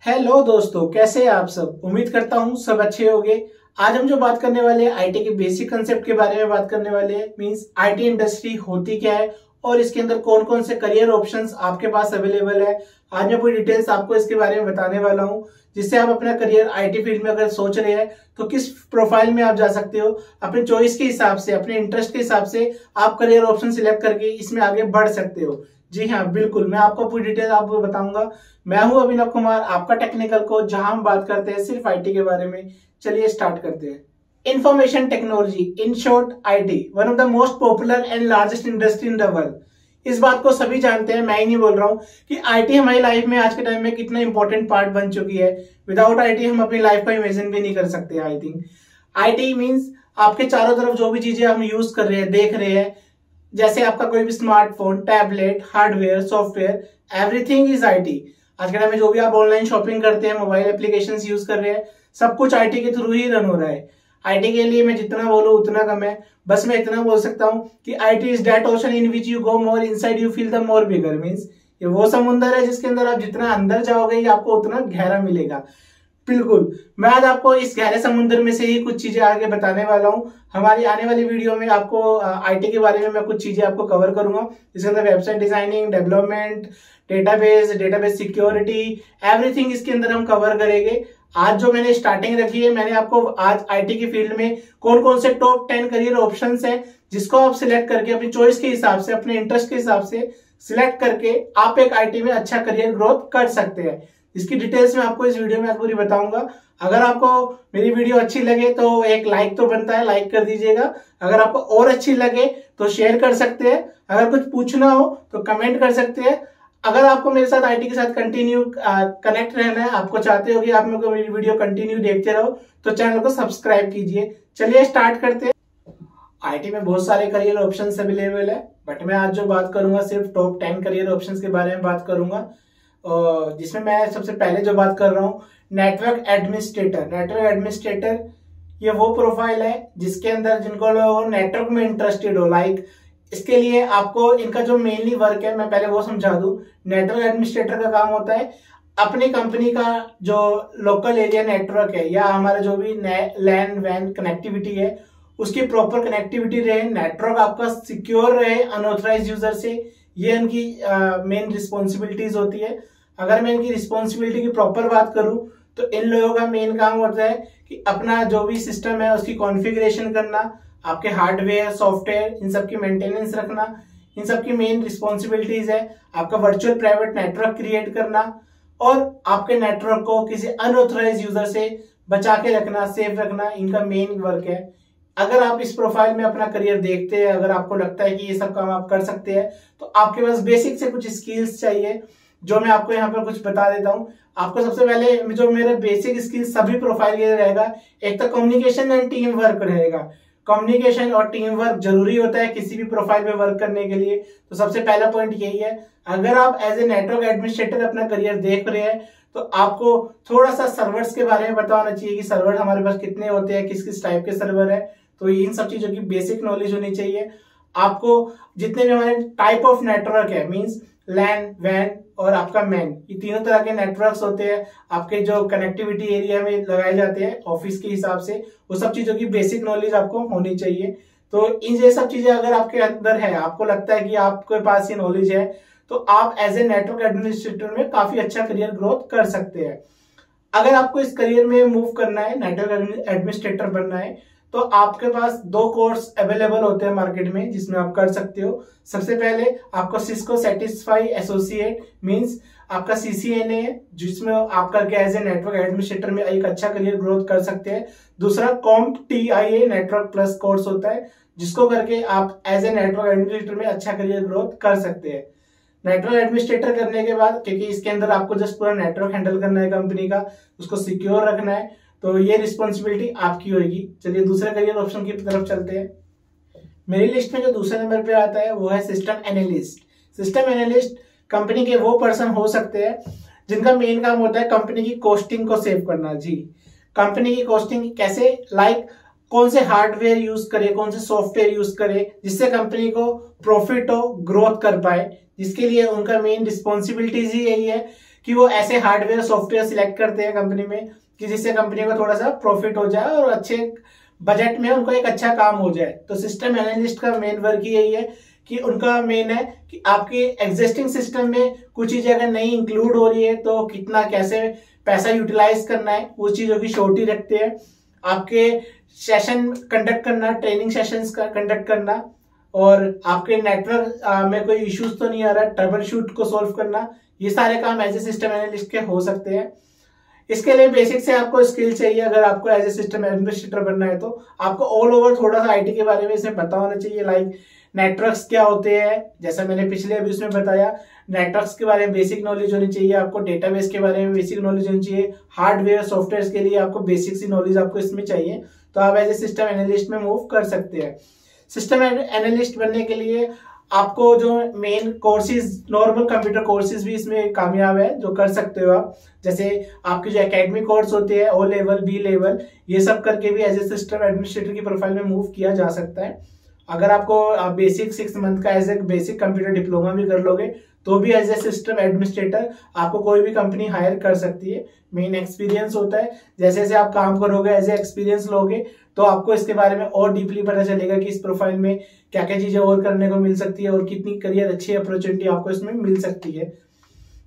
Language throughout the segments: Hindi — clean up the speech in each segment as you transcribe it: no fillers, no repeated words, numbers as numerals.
हेलो दोस्तों, कैसे हैं आप सब। उम्मीद करता हूँ सब अच्छे होंगे। आज हम जो बात करने वाले हैं आईटी के बेसिक कंसेप्ट के बारे में बात करने वाले हैं। मींस आईटी इंडस्ट्री होती क्या है और इसके अंदर कौन कौन से करियर ऑप्शंस आपके पास अवेलेबल है। आज मैं पूरी डिटेल्स आपको इसके बारे में बताने वाला हूँ, जिससे आप अपना करियर आईटी फील्ड में अगर सोच रहे हैं तो किस प्रोफाइल में आप जा सकते हो। अपने चॉइस के हिसाब से, अपने इंटरेस्ट के हिसाब से आप करियर ऑप्शन सिलेक्ट करके इसमें आगे बढ़ सकते हो। जी हाँ, बिल्कुल, मैं आपको पूरी डिटेल आपको बताऊंगा। मैं हूं अभिनव कुमार, आपका टेक्निकल कोच, जहां हम बात करते हैं सिर्फ आईटी के बारे में। चलिए स्टार्ट करते हैं। Information technology, in short IT, one of the most popular and largest industry in the world. इस बात को सभी जानते हैं, मैं ही नहीं बोल रहा हूं कि आईटी हमारी लाइफ में आज के टाइम में कितना इंपॉर्टेंट पार्ट बन चुकी है। विदाउट आईटी हम अपनी लाइफ को इमेजिन भी नहीं कर सकते। आई थिंक आईटी मीन्स आपके चारों तरफ जो भी चीजें हम यूज कर रहे हैं, देख रहे हैं, जैसे आपका कोई भी smartphone, tablet, hardware, software, everything is IT. आज के टाइम में जो भी आप ऑनलाइन शॉपिंग करते हैं, मोबाइल एप्लीकेशंस यूज कर रहे हैं, सब कुछ आईटी के थ्रू ही रन हो रहा है। आईटी के लिए मैं जितना बोलूं उतना कम है। बस मैं इतना बोल सकता हूं कि IT is that ocean in which you go more inside you feel the more bigger. Means ये वो समुंदर है जिसके अंदर आप जितना अंदर जाओगे ये आपको उतना गहरा मिलेगा। बिल्कुल, मैं आज आपको इस गहरे समुद्र में से ही कुछ चीजें आगे बताने वाला हूं। हमारी आने वाली वीडियो में आपको आईटी के बारे में मैं कुछ चीजें आपको कवर करूंगा, जिसके अंदर website designing, development, database security, everything इसके अंदर हम कवर करेंगे। आज जो मैंने स्टार्टिंग रखी है, मैंने आपको आज आईटी की फील्ड में कौन कौन से टॉप 10 करियर ऑप्शंस हैं जिसको आप सिलेक्ट करके अपनी चॉइस के हिसाब से, अपने इंटरेस्ट के हिसाब से सिलेक्ट करके आप एक आईटी में अच्छा करियर ग्रोथ कर सकते हैं। इसकी डिटेल्स में आपको इस वीडियो में आज पूरी बताऊंगा। अगर आपको मेरी वीडियो अच्छी लगे तो एक लाइक तो बनता है, लाइक कर दीजिएगा। अगर आपको और अच्छी लगे तो शेयर कर सकते हैं। अगर कुछ पूछना हो तो कमेंट कर सकते हैं। अगर आपको मेरे साथ आईटी के साथ कंटिन्यू कनेक्ट रहना है, आपको चाहते हो कि आप मेरे को मेरी वीडियो कंटिन्यू देखते रहो, तो चैनल को सब्सक्राइब कीजिए। चलिए स्टार्ट करते हैं। आईटी में बहुत सारे करियर ऑप्शंस अवेलेबल है, बट मैं आज जो बात करूंगा सिर्फ टॉप 10 करियर ऑप्शंस के बारे में बात करूंगा, जिसमें मैं सबसे पहले जो बात कर रहा हूँ नेटवर्क एडमिनिस्ट्रेटर। नेटवर्क एडमिनिस्ट्रेटर ये वो प्रोफाइल है जिसके अंदर जिनको लोग नेटवर्क में इंटरेस्टेड हो। लाइक इसके लिए आपको इनका जो मेनली वर्क है, मैं पहले वो समझा दूं। नेटवर्क एडमिनिस्ट्रेटर का काम होता है अपनी कंपनी का जो लोकल एरिया नेटवर्क है या हमारा जो भी लैन वैन कनेक्टिविटी है, उसकी प्रॉपर कनेक्टिविटी रहे, नेटवर्क आपका सिक्योर रहे अनऑथराइज्ड यूजर से। ये इनकी मेन रिस्पॉन्सिबिलिटीज होती है। अगर मैं इनकी रिस्पॉन्सिबिलिटी की प्रॉपर बात करूं तो इन लोगों का मेन काम होता है कि अपना जो भी सिस्टम है उसकी कॉन्फ़िगरेशन करना, आपके हार्डवेयर, सॉफ्टवेयर, इन सब की मेंटेनेंस रखना, इन सब की मेन रिस्पॉन्सिबिलिटीज है। आपका वर्चुअल प्राइवेट नेटवर्क क्रिएट करना और आपके नेटवर्क को किसी अनऑथराइज्ड यूजर से बचा के रखना, सेफ रखना, इनका मेन वर्क है। अगर आप इस प्रोफाइल में अपना करियर देखते हैं, अगर आपको लगता है कि ये सब काम आप कर सकते हैं, तो आपके पास बेसिक से कुछ स्किल्स चाहिए, जो मैं आपको यहाँ पर कुछ बता देता हूँ। आपको सबसे पहले जो मेरे बेसिक स्किल्स सभी प्रोफाइल के लिए रहेगा, एक तो कम्युनिकेशन एंड टीम वर्क रहेगा। कम्युनिकेशन और टीम वर्क जरूरी होता है किसी भी प्रोफाइल में वर्क करने के लिए, तो सबसे पहला पॉइंट यही है। अगर आप एज ए नेटवर्क एडमिनिस्ट्रेटर अपना करियर देख रहे हैं तो आपको थोड़ा सा सर्वर्स के बारे में पता होना चाहिए कि सर्वर हमारे पास कितने होते हैं, किस किस टाइप के सर्वर है। तो इन सब चीजों की बेसिक नॉलेज होनी चाहिए। आपको जितने भी हमारे टाइप ऑफ नेटवर्क है, मींस लैन, वैन और आपका मैन, ये तीनों तरह के नेटवर्क्स होते हैं आपके जो कनेक्टिविटी एरिया में लगाए जाते हैं ऑफिस के हिसाब से, वो सब चीजों की बेसिक नॉलेज आपको होनी चाहिए। तो इन ये सब चीजें अगर आपके अंदर है, आपको लगता है कि आपके पास ये नॉलेज है, तो आप एज ए नेटवर्क एडमिनिस्ट्रेटर में काफी अच्छा करियर ग्रोथ कर सकते हैं। अगर आपको इस करियर में मूव करना है, नेटवर्क एडमिनिस्ट्रेटर बनना है, तो आपके पास 2 कोर्स अवेलेबल होते हैं मार्केट में जिसमें आप कर सकते हो। सबसे पहले आपको सिस्को सेटिस्फाई एसोसिएट मींस आपका सीसीएनए है, जिसमें आप करके एज ए नेटवर्क एडमिनिस्ट्रेटर में एक अच्छा करियर ग्रोथ कर सकते हैं। दूसरा CompTIA नेटवर्क प्लस कोर्स होता है, जिसको करके आप एज ए नेटवर्क एडमिनिस्ट्रेटर में अच्छा करियर ग्रोथ कर सकते हैं। नेटवर्क एडमिनिस्ट्रेटर करने के बाद, क्योंकि इसके अंदर आपको जस्ट पूरा नेटवर्क हैंडल करना है कंपनी का, उसको सिक्योर रखना है, तो ये रिस्पॉन्सिबिलिटी आपकी होगी। चलिए दूसरे करियर ऑप्शन की तरफ चलते हैं। मेरी लिस्ट में जो दूसरे नंबर पे आता है वो है system analyst. System analyst company के वो पर्सन हो सकते हैं जिनका मेन काम होता है कंपनी की कॉस्टिंग को सेव करना। जी, कंपनी की कॉस्टिंग कैसे, लाइक कौन से हार्डवेयर यूज करे, कौन से सॉफ्टवेयर यूज करे जिससे कंपनी को प्रॉफिट हो, ग्रोथ कर पाए, जिसके लिए उनका मेन रिस्पॉन्सिबिलिटीज ही यही है कि वो ऐसे हार्डवेयर सॉफ्टवेयर सिलेक्ट करते हैं कंपनी में कि जिससे कंपनी को थोड़ा सा प्रॉफिट हो जाए और अच्छे बजट में उनको एक अच्छा काम हो जाए। तो सिस्टम एनालिस्ट का मेन वर्क यही है कि उनका मेन है कि आपके एग्जिस्टिंग सिस्टम में कुछ चीजें अगर नहीं इंक्लूड हो रही है तो कितना कैसे पैसा यूटिलाइज करना है, वो चीजों की श्योरिटी रखते हैं। आपके सेशन कंडक्ट करना, ट्रेनिंग सेशंस का कंडक्ट करना, और आपके नेटवर्क में कोई इश्यूज तो नहीं आ रहा, ट्रबल शूट को सोल्व करना, ये सारे काम एज ए सिस्टम एनालिस्ट के हो सकते हैं। इसके लिए बेसिक से आपको स्किल चाहिए। अगर आपको एज ए सिस्टम एडमिनिस्ट्रेटर बनना है तो आपको ऑल ओवर थोड़ा सा आईटी के बारे में इसमें पता होना चाहिए। लाइक नेटवर्क्स क्या होते हैं, जैसा मैंने पिछले अभी उसमें बताया, नेटवर्क्स के बारे में बेसिक नॉलेज होनी चाहिए आपको, डेटाबेस के बारे में बेसिक नॉलेज होनी चाहिए, हार्डवेयर सॉफ्टवेयर के लिए आपको बेसिक सी नॉलेज आपको इसमें चाहिए, तो आप एज ए सिस्टम एनालिस्ट में मूव कर सकते हैं। सिस्टम एनालिस्ट बनने के लिए आपको जो main courses, normal computer courses भी इसमें कामयाब है जो कर सकते हो आप। जैसे आपके जो एकेडमिक कोर्स होते हैं ओ लेवल, बी लेवल, ये सब करके भी एज ए सिस्टम एडमिनिस्ट्रेटर की प्रोफाइल में मूव किया जा सकता है। अगर आपको बेसिक 6 मंथ का as a basic computer diploma भी कर लोगे तो भी एज ए सिस्टम एडमिनिस्ट्रेटर आपको कोई भी कंपनी हायर कर सकती है। मेन एक्सपीरियंस होता है, जैसे जैसे आप काम करोगे एज ए एक्सपीरियंस लोगे तो आपको इसके बारे में और डीपली पता चलेगा कि इस प्रोफाइल में क्या क्या चीजें और करने को मिल सकती है और कितनी करियर अच्छी अपॉर्चुनिटी आपको इसमें मिल सकती है।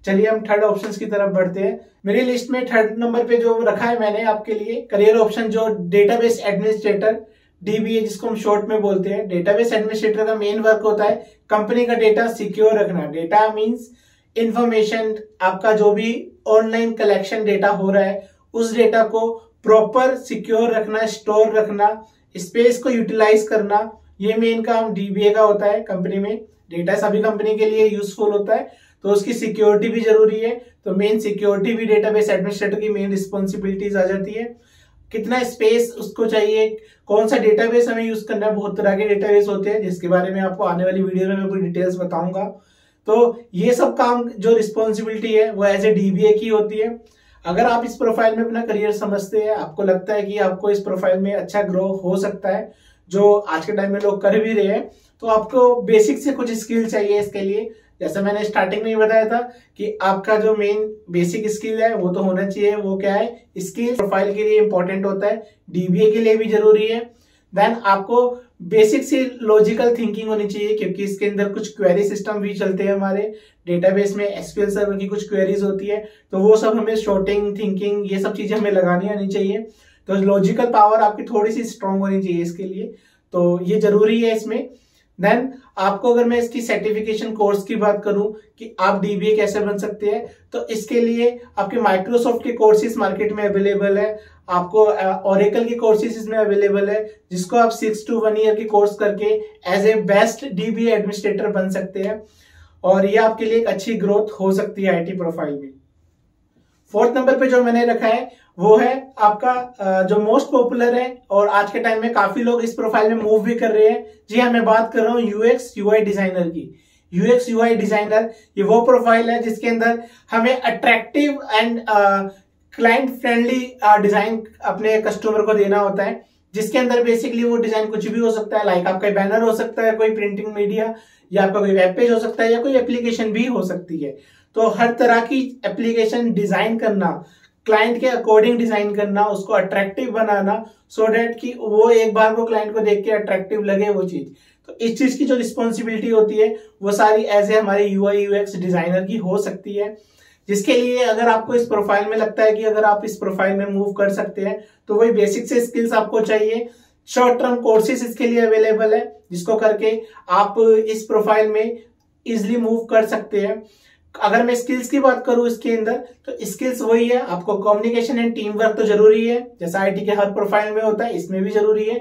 चलिए हम थर्ड ऑप्शन की तरफ बढ़ते हैं। मेरी लिस्ट में थर्ड नंबर पे जो रखा है मैंने आपके लिए करियर ऑप्शन, जो डेटाबेस एडमिनिस्ट्रेटर, डीबीए जिसको हम शॉर्ट में बोलते हैं। डेटाबेस एडमिनिस्ट्रेटर का मेन वर्क होता है कंपनी का डेटा सिक्योर रखना। डेटा मींस इंफॉर्मेशन, आपका जो भी ऑनलाइन कलेक्शन डेटा हो रहा है उस डेटा को प्रॉपर सिक्योर रखना, स्टोर रखना, स्पेस को यूटिलाइज करना, ये मेन काम डीबीए का होता है। कंपनी में डेटा सभी कंपनी के लिए यूजफुल होता है तो उसकी सिक्योरिटी भी जरूरी है, तो मेन सिक्योरिटी भी डेटाबेस एडमिनिस्ट्रेटर की मेन रिस्पॉन्सिबिलिटीज आ जाती है। कितना स्पेस उसको चाहिए, कौन सा डेटाबेस हमें यूज करना है, बहुत तरह के डेटाबेस होते हैं जिसके बारे में आपको आने वाली वीडियो में मैं पूरी डिटेल्स बताऊंगा। तो ये सब काम जो रिस्पॉन्सिबिलिटी है वो एज ए डीबीए की होती है। अगर आप इस प्रोफाइल में अपना करियर समझते हैं, आपको लगता है कि आपको इस प्रोफाइल में अच्छा ग्रो हो सकता है, जो आज के टाइम में लोग कर भी रहे हैं, तो आपको बेसिक से कुछ स्किल चाहिए इसके लिए। जैसे मैंने स्टार्टिंग में ही बताया था कि आपका जो मेन बेसिक स्किल है वो तो होना चाहिए। वो क्या है, स्किल प्रोफाइल के लिए इंपॉर्टेंट होता है, डीबीए के लिए भी जरूरी है। देन आपको बेसिक सी लॉजिकल थिंकिंग होनी चाहिए, क्योंकि इसके अंदर कुछ क्वेरी सिस्टम भी चलते हैं हमारे डेटाबेस में, एसक्यूएल सर्वर की कुछ क्वेरीज होती है, तो वो सब हमें शॉर्टिंग, थिंकिंग, ये सब चीजें हमें लगानी आनी चाहिए। तो लॉजिकल पावर आपकी थोड़ी सी स्ट्रांग होनी चाहिए इसके लिए, तो ये जरूरी है इसमें। देन आपको अगर मैं इसकी सर्टिफिकेशन कोर्स की बात करूं कि आप डीबीए कैसे बन सकते हैं, तो इसके लिए आपके माइक्रोसॉफ्ट के कोर्सेज मार्केट में अवेलेबल है, आपको ओरेकल के कोर्सेज इसमें अवेलेबल है, जिसको आप 6 to 1 ईयर की कोर्स करके as a best DBA administrator बन सकते हैं, और ये आपके लिए एक अच्छी ग्रोथ हो सकती है आईटी प्रोफाइल में। फोर्थ नंबर पे जो मैंने रखा है वो है आपका जो मोस्ट पॉपुलर है और आज के टाइम में काफी लोग इस प्रोफाइल में मूव भी कर रहे हैं। जी हाँ, मैं बात कर रहा हूँ यूएक्स यूआई डिजाइनर की। यूएक्स यूआई डिजाइनर ये वो प्रोफाइल है जिसके अंदर हमें attractive and client friendly design अपने कस्टमर को देना होता है, जिसके अंदर बेसिकली वो डिजाइन कुछ भी हो सकता है। लाइक आपका बैनर हो सकता है, कोई प्रिंटिंग मीडिया, या आपका कोई वेब पेज हो सकता है, या कोई एप्लीकेशन भी हो सकती है। तो हर तरह की एप्लीकेशन डिजाइन करना, क्लाइंट के अकॉर्डिंग डिजाइन करना, उसको अट्रैक्टिव बनाना, सो डेट कि वो एक बार वो क्लाइंट को देख के अट्रैक्टिव लगे वो चीज। तो इस चीज की जो रिस्पॉन्सिबिलिटी होती है वो सारी एज ए हमारे यूआई यूएक्स डिजाइनर की हो सकती है, जिसके लिए अगर आपको इस प्रोफाइल में लगता है कि अगर आप इस प्रोफाइल में मूव कर सकते हैं तो वही बेसिक से स्किल्स आपको चाहिए। शॉर्ट टर्म कोर्सेज इसके लिए अवेलेबल है, जिसको करके आप इस प्रोफाइल में इजिली मूव कर सकते हैं। अगर मैं स्किल्स की बात करूं इसके अंदर, तो स्किल्स वही है, आपको कम्युनिकेशन एंड टीम वर्क तो जरूरी है, जैसा आईटी के हर प्रोफाइल में होता है, इसमें भी जरूरी है।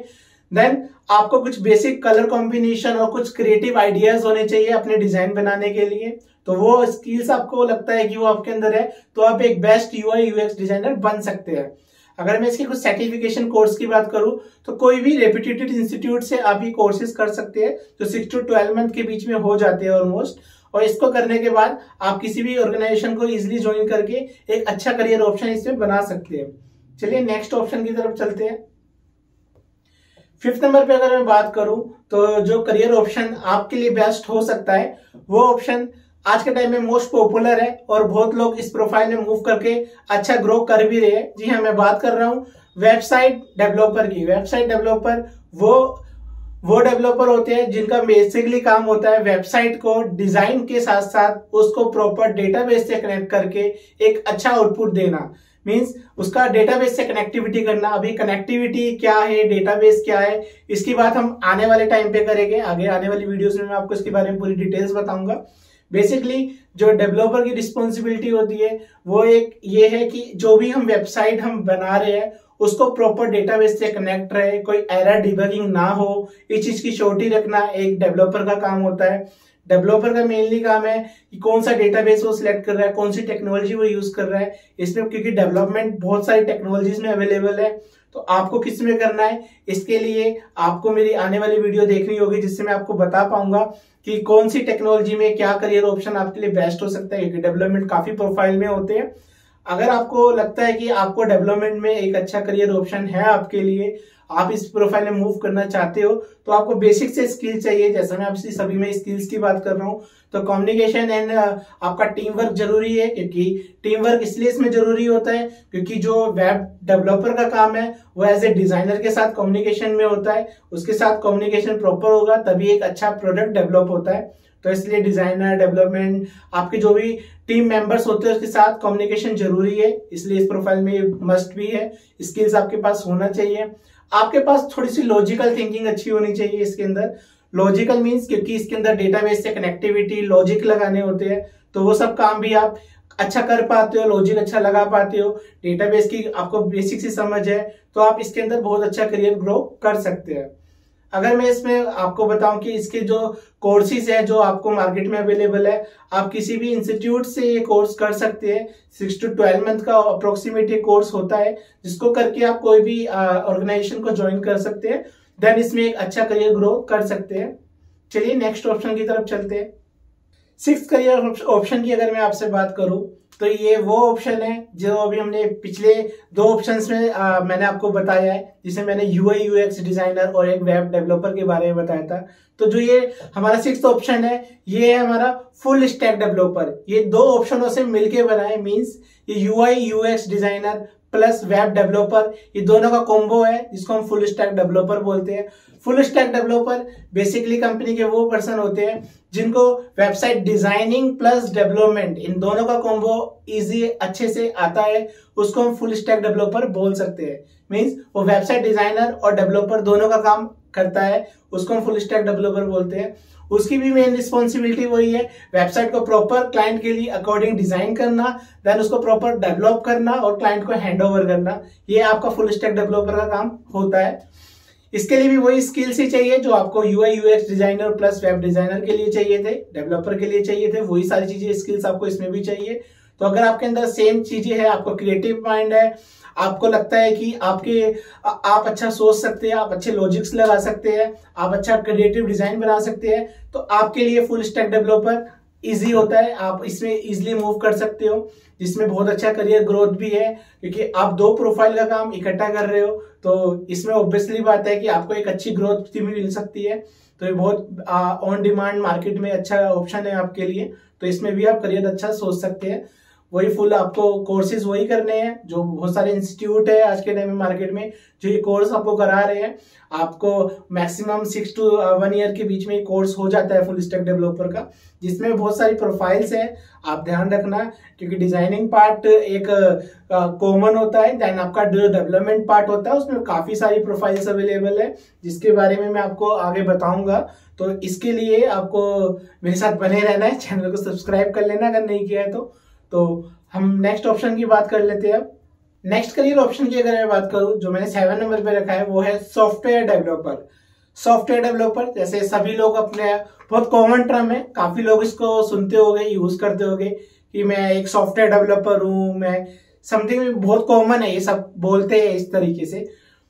देन आपको कुछ बेसिक कलर कॉम्बिनेशन और कुछ क्रिएटिव आइडियाज होने चाहिए अपने डिजाइन बनाने के लिए, तो वो स्किल्स आपको लगता है कि वो आपके अंदर है, तो आप एक बेस्ट यूआई यूएक्स डिजाइनर बन सकते हैं। अगर मैं इसके कुछ सर्टिफिकेशन कोर्स की बात करूं तो कोई भी रेप्यूटेड इंस्टीट्यूट से आप ये कोर्सेज कर सकते हैं, जो 6 to 12 मंथ के बीच में हो जाते हैं ऑलमोस्ट, और इसको करने के बाद आप किसी भी ऑर्गेनाइजेशन को इजिली ज्वाइन करके एक अच्छा करियर ऑप्शन इसमें बना सकते हैं। चलिए नेक्स्ट ऑप्शन की तरफ चलते हैं। 5th नंबर पे अगर मैं बात करूं तो जो करियर ऑप्शन आपके लिए बेस्ट हो सकता है वो ऑप्शन आज के टाइम में मोस्ट पॉपुलर है और बहुत लोग इस प्रोफाइल में मूव करके अच्छा ग्रो कर भी रहे हैं। जी हाँ, मैं बात कर रहा हूँ वेबसाइट डेवलपर की। वेबसाइट डेवलपर वो डेवलपर होते हैं जिनका बेसिकली काम होता है वेबसाइट को डिजाइन के साथ साथ उसको प्रॉपर डेटाबेस से कनेक्ट करके एक अच्छा आउटपुट देना। मींस उसका डेटाबेस से कनेक्टिविटी करना। अभी कनेक्टिविटी क्या है, डेटाबेस क्या है, इसकी बात हम आने वाले टाइम पे करेंगे। आगे आने वाली वीडियोस में मैं आपको इसके बारे में पूरी डिटेल्स बताऊंगा। बेसिकली जो डेवलपर की रिस्पॉन्सिबिलिटी होती है वो एक ये है कि जो भी हम वेबसाइट हम बना रहे हैं उसको प्रॉपर डेटाबेस से कनेक्ट रहे, कोई एरर डिबगिंग ना हो, इस चीज की श्योरिटी रखना एक डेवलपर का काम होता है। डेवलपर का मेनली काम है कि कौन सा डेटाबेस वो सिलेक्ट कर रहा है, कौन सी टेक्नोलॉजी वो यूज कर रहा है। इसमें क्योंकि डेवलपमेंट बहुत सारी टेक्नोलॉजीज में अवेलेबल है, तो आपको किस में करना है इसके लिए आपको मेरी आने वाली वीडियो देखनी होगी, जिससे मैं आपको बता पाऊंगा कि कौन सी टेक्नोलॉजी में क्या करियर ऑप्शन आपके लिए बेस्ट हो सकता है। क्योंकि डेवलपमेंट काफी प्रोफाइल में होते हैं। अगर आपको लगता है कि आपको डेवलपमेंट में एक अच्छा करियर ऑप्शन है आपके लिए, आप इस प्रोफाइल में मूव करना चाहते हो, तो आपको बेसिक से स्किल चाहिए। जैसा मैं आपसे सभी में स्किल्स की बात कर रहा हूँ, तो कम्युनिकेशन एंड आपका टीम वर्क जरूरी है। क्योंकि टीम वर्क इसलिए इसमें जरूरी होता है क्योंकि जो वेब डेवलपर का काम है वो एज ए डिजाइनर के साथ कम्युनिकेशन में होता है। उसके साथ कम्युनिकेशन प्रॉपर होगा तभी एक अच्छा प्रोडक्ट डेवलप होता है। तो इसलिए डिजाइनर, डेवलपमेंट, आपके जो भी टीम मेंबर्स होते हैं उसके साथ कम्युनिकेशन जरूरी है। इसलिए इस प्रोफाइल में मस्ट भी है, स्किल्स आपके पास होना चाहिए। आपके पास थोड़ी सी लॉजिकल थिंकिंग अच्छी होनी चाहिए इसके अंदर। लॉजिकल मींस क्योंकि इसके अंदर डेटाबेस से कनेक्टिविटी, लॉजिक लगाने होते हैं, तो वो सब काम भी आप अच्छा कर पाते हो, लॉजिक अच्छा लगा पाते हो, डेटाबेस की आपको बेसिक सी समझ है, तो आप इसके अंदर बहुत अच्छा करियर ग्रो कर सकते हैं। अगर मैं इसमें आपको बताऊं कि इसके जो कोर्सेज है जो आपको मार्केट में अवेलेबल है, आप किसी भी इंस्टीट्यूट से ये कोर्स कर सकते हैं। 6 to 12 मंथ का अप्रोक्सीमेट ये कोर्स होता है, जिसको करके आप कोई भी ऑर्गेनाइजेशन को ज्वाइन कर सकते हैं। देन इसमें एक अच्छा करियर ग्रो कर सकते हैं। चलिए नेक्स्ट ऑप्शन की तरफ चलते हैं। 6th करियर ऑप्शन की अगर मैं आपसे बात करूं तो ये वो ऑप्शन है जो अभी हमने पिछले 2 ऑप्शंस में मैंने आपको बताया है, जिसे मैंने यूआई यूएक्स डिजाइनर और एक वेब डेवलपर के बारे में बताया था। तो जो ये हमारा 6th ऑप्शन है ये है हमारा फुल स्टैक डेवलपर। ये 2 ऑप्शनों से मिलके बना है। मींस ये UI UX designer plus web developer, ये दोनों का कॉम्बो है जिसको हम फुल स्टैक डेवलपर बोलते हैं। Full stack developer basically company के वो पर्सन होते हैं जिनको website designing plus development in दोनों का कॉम्बो इजी अच्छे से आता है, उसको हम फुल स्टैक डेवलपर बोल सकते हैं। मींस वो वेबसाइट डिजाइनर और डेवलपर दोनों का काम करता है, उसको हम फुल स्टैक डेवलपर बोलते हैं। उसकी भी मेन रिस्पॉन्सिबिलिटी वही है, वेबसाइट को प्रॉपर क्लाइंट के लिए अकॉर्डिंग डिजाइन करना, देन उसको प्रॉपर डेवलप करना और क्लाइंट को हैंड ओवर करना। ये आपका फुल स्टैक डेवलपर का काम होता है। इसके लिए भी वही स्किल्स ही चाहिए जो आपको UI UX designer plus web designer के लिए चाहिए थे, डेवलपर के लिए चाहिए थे, वही सारी चीजें स्किल्स आपको इसमें भी चाहिए। तो अगर आपके अंदर सेम चीजें है, आपको क्रिएटिव माइंड है, आपको लगता है कि आप अच्छा सोच सकते हैं, आप अच्छे लॉजिक्स लगा सकते हैं, आप अच्छा क्रिएटिव डिजाइन बना सकते हैं, तो आपके लिए फुल स्टैक डेवलपर इजी होता है। आप इसमें इजीली मूव कर सकते हो, जिसमें बहुत अच्छा करियर ग्रोथ भी है। क्योंकि आप 2 प्रोफाइल का काम इकट्ठा कर रहे हो, तो इसमें ऑब्वियसली बात है कि आपको एक अच्छी ग्रोथ भी मिल सकती है। तो ये बहुत ऑन डिमांड मार्केट में अच्छा ऑप्शन है आपके लिए। तो इसमें भी आप करियर अच्छा सोच सकते हैं। वही फुल आपको कोर्सेज वही करने हैं जो बहुत सारे इंस्टीट्यूट है आज के टाइम में मार्केट में जो ये कोर्स आपको करा रहे हैं। आपको मैक्सिमम 6 to 1 ईयर के बीच में कोर्स हो जाता है फुल स्टैक डेवलपर का, जिसमें बहुत सारी प्रोफाइल्स है। आप ध्यान रखना क्योंकि डिजाइनिंग पार्ट एक कॉमन होता है, देन आपका जो डेवलपमेंट पार्ट होता है उसमें काफी सारी प्रोफाइल्स अवेलेबल है, जिसके बारे में मैं आपको आगे बताऊंगा। तो इसके लिए आपको मेरे साथ बने रहना है, चैनल को सब्सक्राइब कर लेना अगर नहीं किया है तो हम नेक्स्ट ऑप्शन की बात कर लेते हैं। नेक्स्ट करियर ऑप्शन की अगर मैं बात करूं जो मैंने 7 नंबर पे रखा है वो है सॉफ्टवेयर डेवलपर। सॉफ्टवेयर डेवलपर जैसे सभी लोग अपने बहुत कॉमन टर्म है, काफी लोग इसको सुनते होंगे, यूज करते होंगे कि मैं एक सॉफ्टवेयर डेवलपर हूं, मैं समथिंग बहुत कॉमन है, ये सब बोलते हैं इस तरीके से।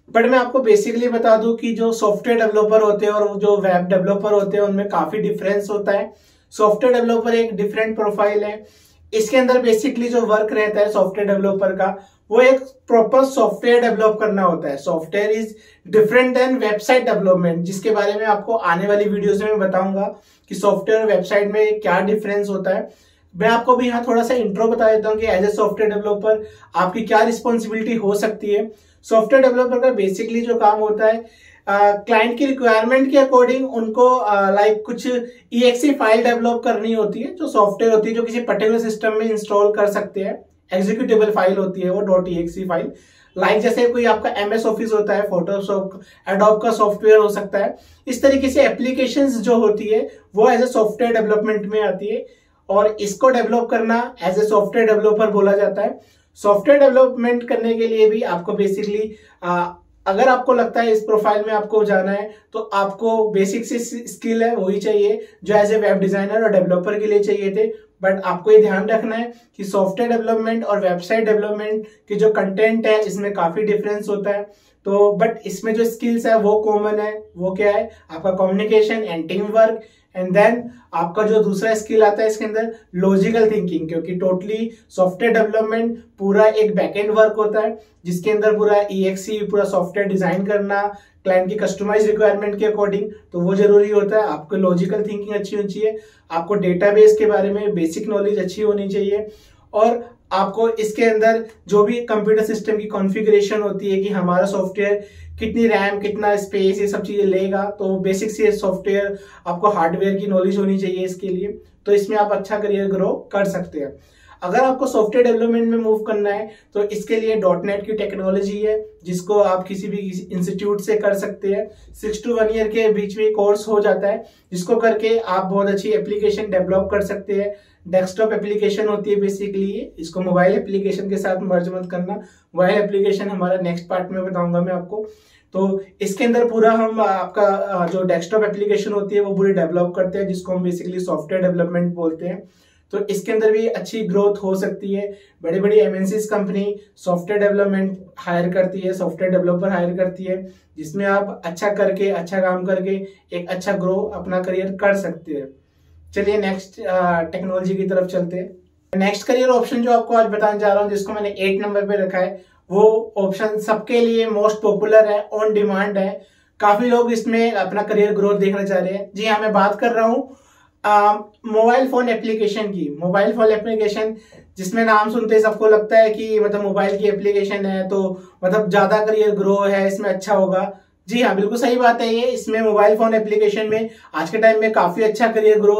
बट मैं आपको बेसिकली बता दूं कि जो सॉफ्टवेयर डेवलपर होते हैं और जो वेब डेवलपर होते हैं उनमें काफी डिफरेंस होता है। सॉफ्टवेयर डेवलपर एक डिफरेंट प्रोफाइल है। इसके अंदर बेसिकली जो वर्क रहता है सॉफ्टवेयर डेवलपर का, वो एक प्रॉपर सॉफ्टवेयर डेवलप करना होता है। Software is different than website development, जिसके बारे में आपको आने वाली वीडियोस में बताऊंगा कि सॉफ्टवेयर और वेबसाइट में क्या डिफरेंस होता है। मैं आपको भी यहाँ थोड़ा सा इंट्रो बता देता हूँ कि एज ए सॉफ्टवेयर डेवलपर आपकी क्या रिस्पॉन्सिबिलिटी हो सकती है। सॉफ्टवेयर डेवलपर का बेसिकली जो काम होता है, क्लाइंट की रिक्वायरमेंट के अकॉर्डिंग उनको लाइक कुछ EXE फाइल डेवलप करनी होती है, जो सॉफ्टवेयर होती है जो किसी पर्टिकुलर सिस्टम में इंस्टॉल कर सकते हैं। एग्जीक्यूटेबल फाइल होती है वो .exe फाइल, लाइक जैसे कोई आपका MS ऑफिस होता है, फोटोशॉप, एडोब का सॉफ्टवेयर हो सकता है। इस तरीके से एप्लीकेशंस जो होती है वो एज ए सॉफ्टवेयर डेवलपमेंट में आती है और इसको डेवलप करना एज ए सॉफ्टवेयर डेवलपर बोला जाता है। सॉफ्टवेयर डेवलपमेंट करने के लिए भी आपको बेसिकली अगर आपको लगता है इस प्रोफाइल में आपको जाना है तो आपको बेसिक सी स्किल है वही चाहिए जो एज ए वेब डिजाइनर और डेवलपर के लिए चाहिए थे। बट आपको ये ध्यान रखना है कि सॉफ्टवेयर डेवलपमेंट और वेबसाइट डेवलपमेंट के जो कंटेंट है इसमें काफी डिफरेंस होता है। तो बट इसमें जो स्किल्स है वो कॉमन है। वो क्या है? आपका communication and team work, and then आपका जो दूसरा स्किल आता है इसके अंदर लॉजिकल थिंकिंग, क्योंकि टोटली सॉफ्टवेयर डेवलपमेंट पूरा एक बैकएंड वर्क होता है जिसके अंदर पूरा EXE पूरा सॉफ्टवेयर डिजाइन करना क्लाइंट की कस्टमाइज रिक्वायरमेंट के अकॉर्डिंग, तो वो जरूरी होता है। आपको लॉजिकल थिंकिंग अच्छी होनी चाहिए, आपको डेटाबेस के बारे में बेसिक नॉलेज अच्छी होनी चाहिए, और आपको इसके अंदर जो भी कंप्यूटर सिस्टम की कॉन्फ़िगरेशन होती है कि हमारा सॉफ्टवेयर कितनी रैम, कितना स्पेस, ये सब चीजें लेगा, तो बेसिक से सॉफ्टवेयर आपको हार्डवेयर की नॉलेज होनी चाहिए इसके लिए। तो इसमें आप अच्छा करियर ग्रो कर सकते हैं। अगर आपको सॉफ्टवेयर डेवलपमेंट में मूव करना है तो इसके लिए .NET की टेक्नोलॉजी है जिसको आप किसी भी इंस्टीट्यूट से कर सकते हैं। 6 to 1 ईयर के बीच में कोर्स हो जाता है जिसको करके आप बहुत अच्छी एप्लीकेशन डेवलप कर सकते हैं। डेस्कटॉप एप्लीकेशन होती है बेसिकली, इसको मोबाइल एप्लीकेशन के साथ मर्ज मत करना। मोबाइल एप्लीकेशन हमारा नेक्स्ट पार्ट में बताऊंगा मैं आपको। तो इसके अंदर पूरा हम आपका जो डेस्कटॉप एप्लीकेशन होती है वो पूरी डेवलप करते हैं जिसको हम बेसिकली सॉफ्टवेयर डेवलपमेंट बोलते हैं। तो इसके अंदर भी अच्छी ग्रोथ हो सकती है। बड़ी बड़ी MNCs company software development hire करती है, सॉफ्टवेयर डेवलपर हायर करती है, जिसमें आप अच्छा करके, अच्छा काम करके एक अच्छा ग्रो अपना करियर कर सकते हैं। चलिए नेक्स्ट टेक्नोलॉजी की तरफ चलते हैं। नेक्स्ट करियर ऑप्शन जो आपको आज बताने जा रहा हूँ, जिसको मैंने 8 नंबर पे रखा है, वो ऑप्शन सबके लिए मोस्ट पॉपुलर है, ऑन डिमांड है। काफी लोग इसमें अपना करियर ग्रोथ देखना चाह रहे हैं। जी हाँ, मैं बात कर रहा हूँ मोबाइल फोन एप्लीकेशन की। मोबाइल फोन एप्लीकेशन जिसमें नाम सुनते ही सबको लगता है कि मतलब मोबाइल की एप्लीकेशन है तो मतलब ज्यादा करियर ग्रो है, इसमें अच्छा होगा। जी हाँ, बिल्कुल सही बात है ये। इसमें मोबाइल फोन एप्लीकेशन में आज के टाइम में काफी अच्छा करियर ग्रो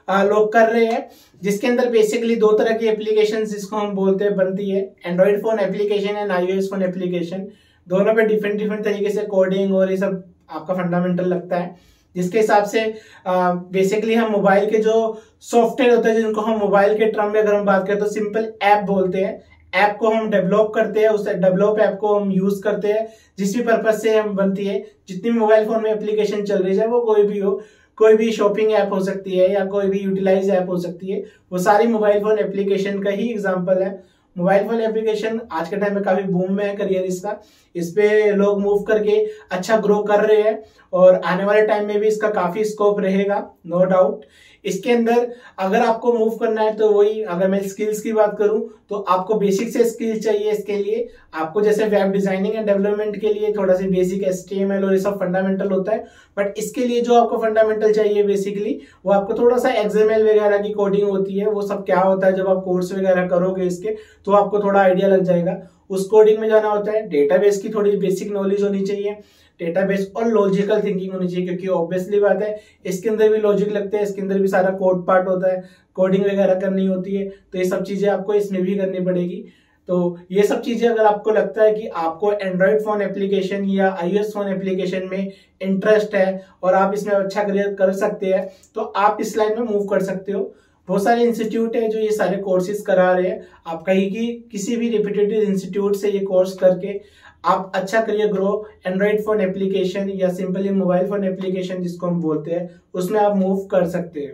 लोग कर रहे हैं, जिसके अंदर बेसिकली 2 तरह की एप्लीकेशन जिसको हम बोलते हैं बनती है, Android phone application and iOS phone application. दोनों पे डिफरेंट तरीके से कोडिंग और ये सब आपका फंडामेंटल लगता है, जिसके हिसाब से बेसिकली हम मोबाइल के जो सॉफ्टवेयर होते हैं जिनको हम मोबाइल के टर्म में अगर हम बात करें तो सिंपल ऐप बोलते हैं। ऐप को हम डेवलप करते हैं, उस डेवलप ऐप को हम यूज करते हैं जिस भी पर्पज से हम बनती है। जितनी भी मोबाइल फोन में एप्लीकेशन चल रही है, वो कोई भी हो, कोई भी शॉपिंग ऐप हो सकती है या कोई भी यूटिलाइज ऐप हो सकती है, वो सारी मोबाइल फोन एप्लीकेशन का ही एग्जाम्पल है। मोबाइल फोन एप्लीकेशन आज के टाइम में काफी बूम में है करियर इसका। इस पे लोग मूव करके अच्छा ग्रो कर रहे हैं और आने वाले टाइम में भी इसका काफी स्कोप रहेगा, नो डाउट। इसके अंदर अगर आपको मूव करना है तो वही, अगर मैं स्किल्स की बात करूं तो आपको बेसिक से स्किल्स चाहिए। इसके लिए आपको जैसे वेब डिजाइनिंग एंड डेवलपमेंट के लिए थोड़ा सा बेसिक HTML और ये सब फंडामेंटल होता है, बट इसके लिए जो आपको फंडामेंटल चाहिए बेसिकली वो आपको थोड़ा सा XML वगैरह की कोडिंग होती है। वो सब क्या होता है, जब आप कोर्स वगैरह करोगे इसके तो आपको थोड़ा आइडिया लग जाएगा। उस कोडिंग में जाना होता है। डेटाबेस की थोड़ी बेसिक नॉलेज होनी चाहिए, डेटाबेस और लॉजिकल थिंकिंग होनी चाहिए, क्योंकि ऑब्वियसली बात है इसके अंदर भी लॉजिक लगते हैं, इसके अंदर भी सारा कोड पार्ट होता है, कोडिंग वगैरह करनी होती है, तो ये सब चीजें आपको इसमें भी करनी पड़ेगी। तो ये सब चीजें अगर आपको लगता है कि आपको एंड्रॉइड फोन एप्लीकेशन या iOS फोन एप्लीकेशन में इंटरेस्ट है और आप इसमें अच्छा करियर कर सकते हैं, तो आप इस लाइन में मूव कर सकते हो। बहुत सारे इंस्टीट्यूट है जो ये सारे कोर्सेज करा रहे हैं। आप कहीं की किसी भी रेप्यूटेड इंस्टीट्यूट से ये कोर्स करके आप अच्छा career grow Android phone application या सिंपली मोबाइल फोन एप्लीकेशन जिसको हम बोलते हैं उसमें आप मूव कर सकते हैं।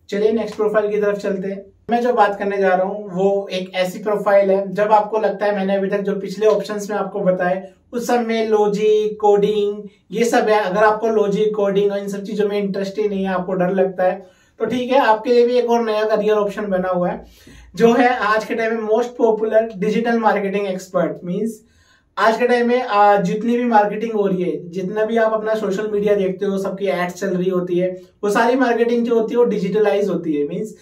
चलिए नेक्स्ट प्रोफाइल की तरफ चलते हैं। मैं जो बात करने जा रहा हूँ वो एक ऐसी प्रोफाइल है जब आपको लगता है, मैंने अभी तक जो पिछले ऑप्शंस में आपको बताए उस सब में लॉजिक, कोडिंग ये सब है। अगर आपको लॉजिक, कोडिंग और इन सब चीजों में इंटरेस्ट ही नहीं है, आपको डर लगता है, तो ठीक है, आपके लिए भी एक और नया करियर ऑप्शन बना हुआ है जो है आज के टाइम में most popular digital marketing expert. Means आज के टाइम में जितनी भी मार्केटिंग हो रही है, जितना भी आप अपना सोशल मीडिया देखते हो, सबकी एड्स चल रही होती है, वो सारी मार्केटिंग जो होती है वो डिजिटलाइज होती है। मींस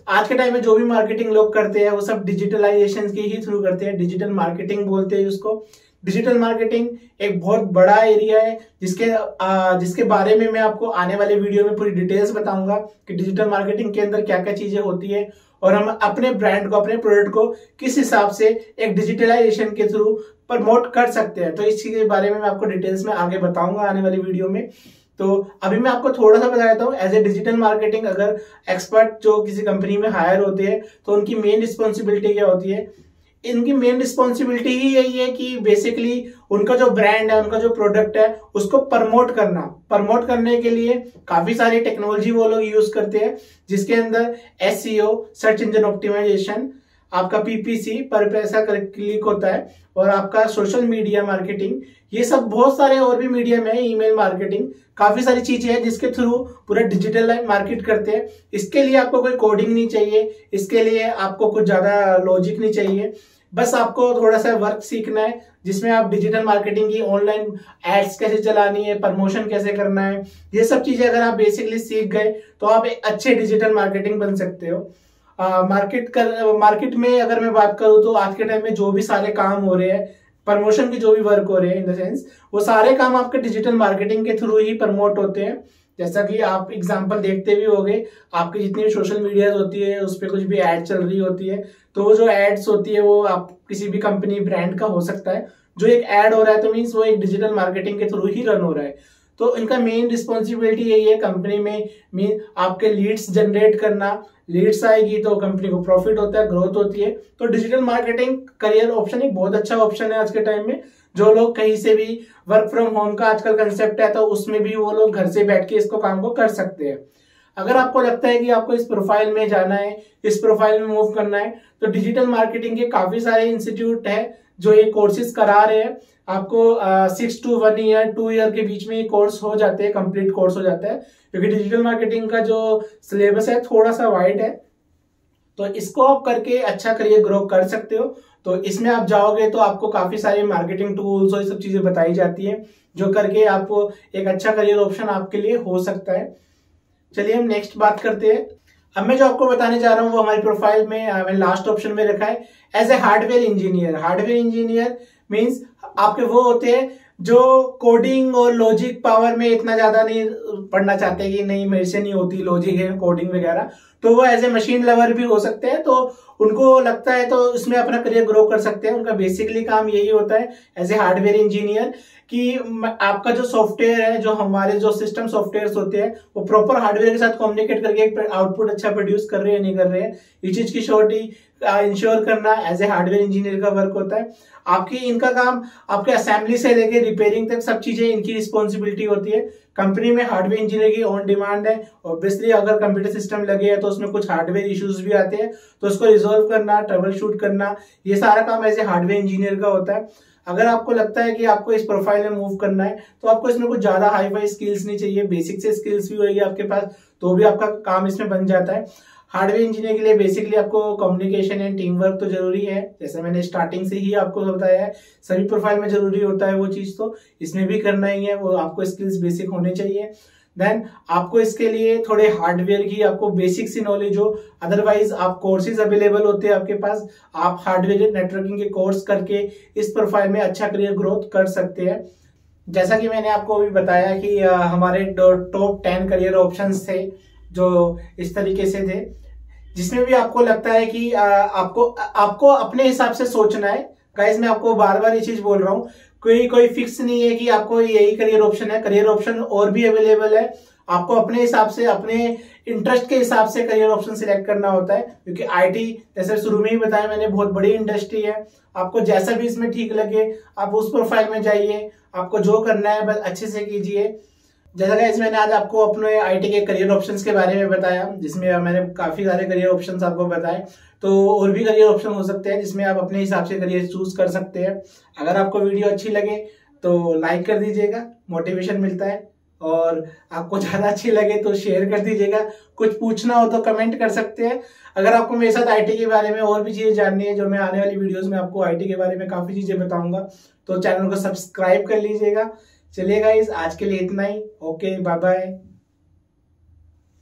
आज के टाइम में जो भी मार्केटिंग लोग करते हैं वो सब डिजिटलाइजेशन के ही थ्रू करते हैं। डिजिटल मार्केटिंग बोलते हैं उसको। डिजिटल मार्केटिंग एक बहुत बड़ा एरिया है जिसके बारे में मैं आपको आने वाले वीडियो में पूरी डिटेल्स बताऊंगा कि डिजिटल मार्केटिंग के अंदर क्या क्या चीजें होती है और हम अपने ब्रांड को, अपने प्रोडक्ट को किस हिसाब से एक डिजिटलाइजेशन के थ्रू प्रमोट कर सकते हैं। तो इस चीज के बारे में मैं आपको डिटेल्स में आगे बताऊंगा आने वाली वीडियो में। तो अभी मैं आपको थोड़ा सा बता देता हूँ। एज ए डिजिटल मार्केटिंग अगर एक्सपर्ट जो किसी कंपनी में हायर होते हैं तो उनकी मेन रिस्पॉन्सिबिलिटी क्या होती है? इनकी मेन रिस्पॉन्सिबिलिटी ही यही है कि बेसिकली उनका जो ब्रांड है, उनका जो प्रोडक्ट है, उसको प्रमोट करना। प्रमोट करने के लिए काफी सारी टेक्नोलॉजी वो लोग यूज करते हैं, जिसके अंदर SEO, सर्च इंजन ऑप्टिमाइजेशन, आपका PPC, पर पैसा क्लिक होता है, और आपका सोशल मीडिया मार्केटिंग, ये सब बहुत सारे और भी मीडियम है, ईमेल मार्केटिंग, काफी सारी चीजें हैं जिसके थ्रू पूरा डिजिटल मार्केट करते हैं। इसके लिए आपको कोई कोडिंग नहीं चाहिए, इसके लिए आपको कुछ ज्यादा लॉजिक नहीं चाहिए, बस आपको थोड़ा सा वर्क सीखना है जिसमें आप डिजिटल मार्केटिंग की ऑनलाइन एड्स कैसे चलानी है, प्रमोशन कैसे करना है, ये सब चीजें अगर आप बेसिकली सीख गए तो आप एक अच्छे डिजिटल मार्केटिंग बन सकते हो। मार्केट में अगर मैं बात करूं तो आज के टाइम में जो भी सारे काम हो रहे हैं, प्रमोशन के जो भी वर्क हो रहे हैं, इन द सेंस वो सारे काम आपके डिजिटल मार्केटिंग के थ्रू ही प्रमोट होते हैं। जैसा कि आप एग्जांपल देखते भी होंगे, आपकी जितनी भी सोशल मीडिया होती है उस पर कुछ भी एड चल रही होती है, तो वो जो एड्स होती है वो आप किसी भी कंपनी ब्रांड का हो सकता है। जो एक एड हो रहा है तो मीन्स वो एक डिजिटल मार्केटिंग के थ्रू ही रन हो रहा है। तो इनका मेन रिस्पॉन्सिबिलिटी यही है कंपनी में, मीन आपके लीड्स जनरेट करना। लीड्स आएगी तो कंपनी को प्रॉफिट होता है, ग्रोथ होती है। तो डिजिटल मार्केटिंग करियर ऑप्शन एक बहुत अच्छा ऑप्शन है आज के टाइम में। जो लोग कहीं से भी वर्क फ्रॉम होम का आजकल कंसेप्ट है, तो उसमें भी वो लोग घर से बैठ के इसको काम को कर सकते हैं। अगर आपको लगता है कि आपको इस प्रोफाइल में जाना है, इस प्रोफाइल में मूव करना है, तो डिजिटल मार्केटिंग के काफी सारे इंस्टीट्यूट है जो ये कोर्सेज करा रहे हैं। आपको 6 to 1 ईयर 2 ईयर के बीच में ये कोर्स हो जाते हैं, कंप्लीट कोर्स हो जाता है, क्योंकि डिजिटल मार्केटिंग का जो सिलेबस है थोड़ा सा वाइड है। तो इसको आप करके अच्छा करियर ग्रो कर सकते हो। तो इसमें आप जाओगे तो आपको काफी सारे मार्केटिंग टूल्स और ये सब चीजें बताई जाती है, जो करके आपको एक अच्छा करियर ऑप्शन आपके लिए हो सकता है। चलिए हम नेक्स्ट बात करते हैं। अब मैं जो आपको बताने जा रहा हूँ वो हमारी प्रोफाइल में मैंने लास्ट ऑप्शन में रखा है, as a hardware engineer. Hardware engineer means आपके वो होते हैं जो कोडिंग और लॉजिक पावर में इतना ज्यादा नहीं पढ़ना चाहते कि नहीं मेरे से नहीं होती लॉजिक है कोडिंग वगैरह, तो वो एज ए मशीन लवर भी हो सकते हैं। तो उनको लगता है तो उसमें अपना करियर ग्रो कर सकते हैं। उनका बेसिकली काम यही होता है एज ए हार्डवेयर इंजीनियर कि आपका जो सॉफ्टवेयर है, जो हमारे जो सिस्टम सॉफ्टवेयर होते हैं, वो प्रॉपर हार्डवेयर के साथ कम्युनिकेट करके एक आउटपुट अच्छा प्रोड्यूस कर रहे हैं नहीं कर रहे हैं, इस चीज की श्योरिटी इंश्योर करना एज ए हार्डवेयर इंजीनियर का वर्क होता है। इनका काम आपके असेंबली से लेके रिपेयरिंग तक सब चीजें इनकी रिस्पॉन्सिबिलिटी होती है। कंपनी में हार्डवेयर इंजीनियर की ऑन डिमांड है। ऑब्वियसली अगर कंप्यूटर सिस्टम लगे हैं तो उसमें कुछ हार्डवेयर इश्यूज भी आते हैं, तो उसको रिजोल्व करना, ट्रबल शूट करना, ये सारा काम एज ए हार्डवेयर इंजीनियर का होता है। अगर आपको लगता है कि आपको इस प्रोफाइल में मूव करना है तो आपको इसमें कुछ ज्यादा हाई फाई स्किल्स नहीं चाहिए, बेसिक से स्किल्स भी होगी आपके पास तो भी आपका काम इसमें बन जाता है। हार्डवेयर इंजीनियर के लिए बेसिकली आपको कम्युनिकेशन एंड टीम वर्क तो जरूरी है, जैसे मैंने स्टार्टिंग से ही आपको बताया है। सभी प्रोफाइल में जरूरी होता है वो चीज, तो इसमें भी करना ही है, वो आपको स्किल्स बेसिक होने चाहिए। देन आपको इसके लिए थोड़े हार्डवेयर की आपको बेसिक सी नॉलेज हो, अदरवाइज आप कोर्सेज अवेलेबल होते हैं आपके पास, आप हार्डवेयर नेटवर्किंग के कोर्स करके इस प्रोफाइल में अच्छा करियर ग्रोथ कर सकते हैं। जैसा कि मैंने आपको अभी बताया कि हमारे टॉप 10 करियर ऑप्शंस थे जो इस तरीके से थे, जिसमें भी आपको लगता है कि आपको अपने हिसाब से सोचना है। गाइस मैं आपको बार बार ये चीज बोल रहा हूँ, कोई फिक्स नहीं है कि आपको यही करियर ऑप्शन है, करियर ऑप्शन और भी अवेलेबल है। आपको अपने हिसाब से, अपने इंटरेस्ट के हिसाब से करियर ऑप्शन सिलेक्ट करना होता है, क्योंकि आईटी जैसे शुरू में ही बताया मैंने बहुत बड़ी इंडस्ट्री है। आपको जैसा भी इसमें ठीक लगे आप उस प्रोफाइल में जाइए, आपको जो करना है बस अच्छे से कीजिए। जैसा कि मैंने आज आपको अपने आईटी के करियर ऑप्शंस के बारे में बताया, जिसमें मैंने काफी सारे करियर ऑप्शंस आपको बताए, तो और भी करियर ऑप्शन हो सकते हैं जिसमें आप अपने हिसाब से करियर चूज कर सकते हैं। अगर आपको वीडियो अच्छी लगे तो लाइक कर दीजिएगा, मोटिवेशन मिलता है। और आपको ज्यादा अच्छी लगे तो शेयर कर दीजिएगा। कुछ पूछना हो तो कमेंट कर सकते हैं। अगर आपको मेरे साथ आईटी के बारे में और भी चीजें जाननी है, जो मैं आने वाली वीडियोस में आपको आईटी के बारे में काफी चीजें बताऊंगा, तो चैनल को सब्सक्राइब कर लीजिएगा। चलिए गाइस, आज के लिए इतना ही। Okay, bye bye.